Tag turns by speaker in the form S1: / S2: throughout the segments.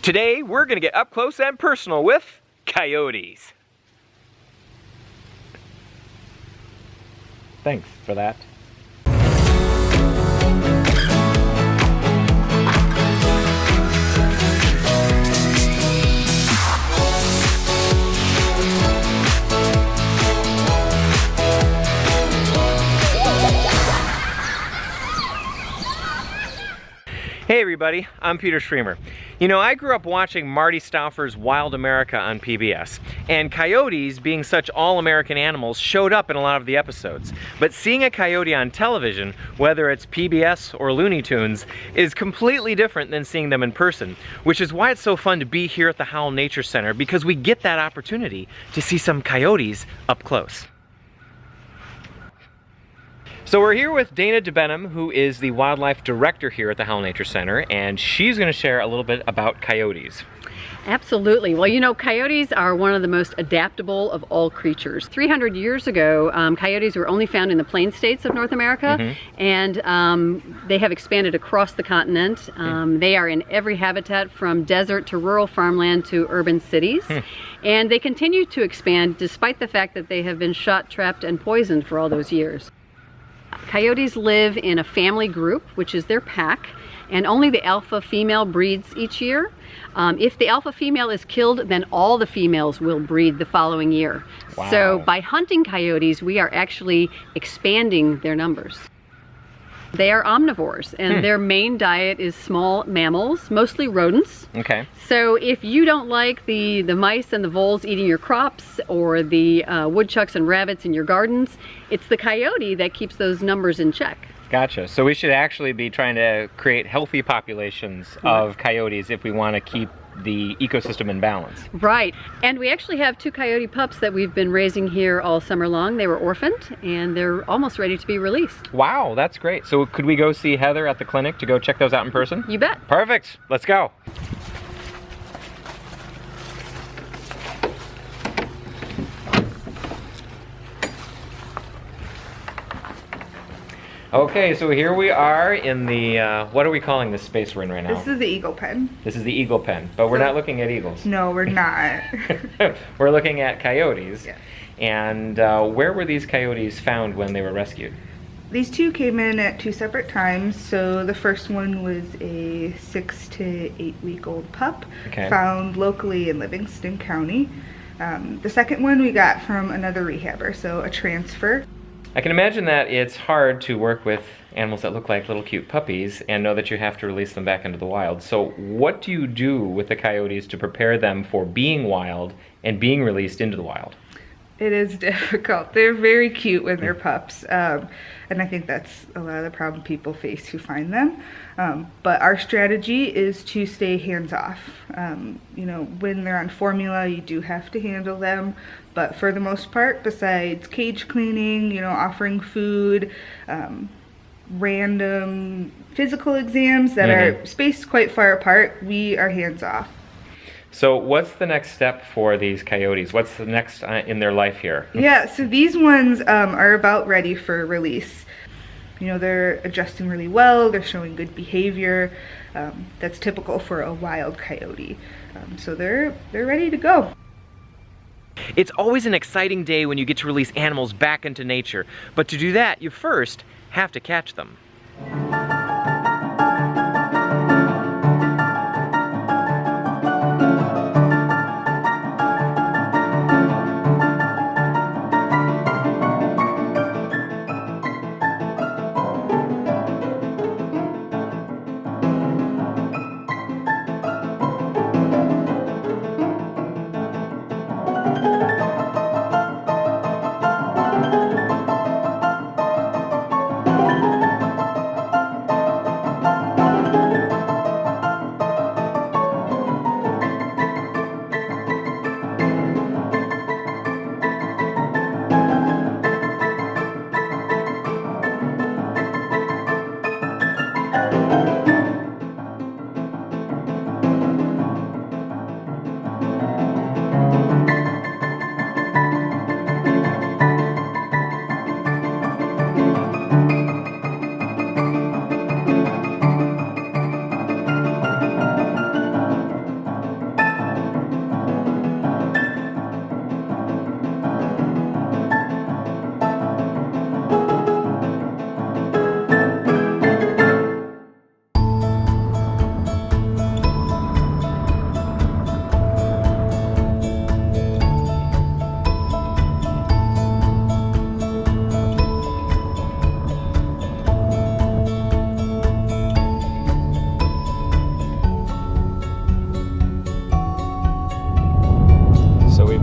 S1: Today, we're going to get up close and personal with coyotes. Thanks for that. Hey everybody, I'm Peter Schriemer. You know, I grew up watching Marty Stauffer's Wild America on PBS, and coyotes, being such all-American animals, showed up in a lot of the episodes. But seeing a coyote on television, whether it's PBS or Looney Tunes, is completely different than seeing them in person, which is why it's so fun to be here at the Howell Nature Center, because we get that opportunity to see some coyotes up close. So we're here with Dana DeBenham, who is the wildlife director here at the Howell Nature Center, and she's going to share a little bit about coyotes.
S2: Absolutely. Well, you know, coyotes are one of the most adaptable of all creatures. 300 years ago, coyotes were only found in the plain states of North America, and they have expanded across the continent. They are in every habitat, from desert to rural farmland to urban cities. And they continue to expand despite the fact that they have been shot, trapped, and poisoned for all those years. Coyotes live in a family group, which is their pack, and only the alpha female breeds each year. If the alpha female is killed, then all the females will breed the following year.
S1: Wow.
S2: So by hunting coyotes, we are actually expanding their numbers. They are omnivores, and their main diet is small mammals, mostly rodents.
S1: Okay.
S2: So if you don't like the mice and the voles eating your crops, or the woodchucks and rabbits in your gardens, it's the coyote that keeps those numbers in check.
S1: Gotcha. So we should actually be trying to create healthy populations of coyotes if we want to keep the ecosystem in balance.
S2: Right. And we actually have 2 coyote pups that we've been raising here all summer long. They were orphaned, and they're almost ready to be released.
S1: Wow, that's great. So could we go see Heather at the clinic to go check those out in person?
S2: You bet.
S1: Perfect. Let's go. Okay, so here we are in the, what are we calling this space we're in right now?
S3: This is the eagle pen.
S1: This is the eagle pen, but we're not looking at eagles.
S3: No, we're not.
S1: We're looking at coyotes.
S3: Yeah.
S1: And where were these coyotes found when they were rescued?
S3: These 2 came in at 2 separate times. So the first one was a 6 to 8 week old pup, found locally in Livingston County. The second one we got from another rehabber, so a transfer.
S1: I can imagine that it's hard to work with animals that look like little cute puppies and know that you have to release them back into the wild. So what do you do with the coyotes to prepare them for being wild and being released into the wild?
S3: It is difficult. They're very cute when they're pups, and I think that's a lot of the problem people face who find them. But our strategy is to stay hands-off. You know, when they're on formula, you do have to handle them, but for the most part, besides cage cleaning, you know, offering food, random physical exams that are spaced quite far apart, we are hands-off.
S1: So what's the next step for these coyotes? What's the next in their life here?
S3: Yeah, so these ones are about ready for release. You know, they're adjusting really well, they're showing good behavior. That's typical for a wild coyote. So they're ready to go.
S1: It's always an exciting day when you get to release animals back into nature, but to do that, you first have to catch them.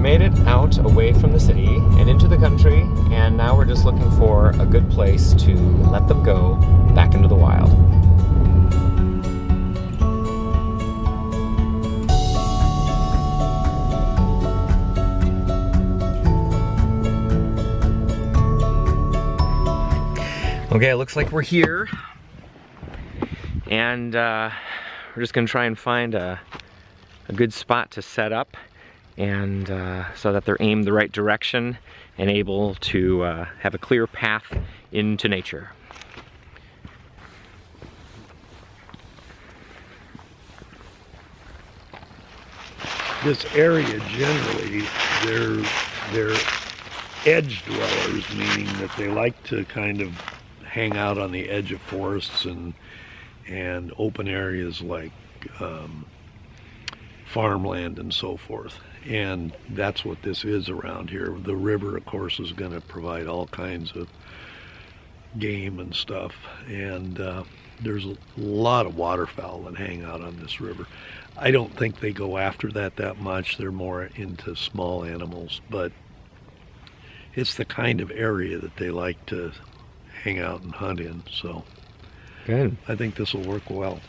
S1: made it out away from the city and into the country, and now we're just looking for a good place to let them go back into the wild. Okay, it looks like we're here, and we're just gonna try and find a good spot to set up, and so that they're aimed the right direction and able to have a clear path into nature.
S4: This area generally, they're edge dwellers, meaning that they like to kind of hang out on the edge of forests and open areas like farmland and so forth. And that's what this is around here. The river, of course, is going to provide all kinds of game and stuff. And there's a lot of waterfowl that hang out on this river. I don't think they go after that much. They're more into small animals, but it's the kind of area that they like to hang out and hunt in. So
S1: Good.
S4: I think this will work well.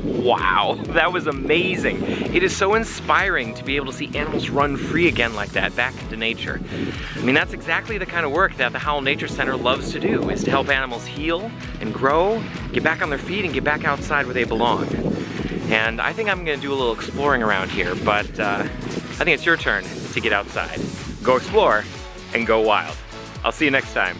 S1: Wow, that was amazing. It is so inspiring to be able to see animals run free again like that, back into nature. I mean, that's exactly the kind of work that the Howell Nature Center loves to do, is to help animals heal and grow, get back on their feet and get back outside where they belong. And I think I'm gonna do a little exploring around here, but I think it's your turn to get outside. Go explore and go wild. I'll see you next time.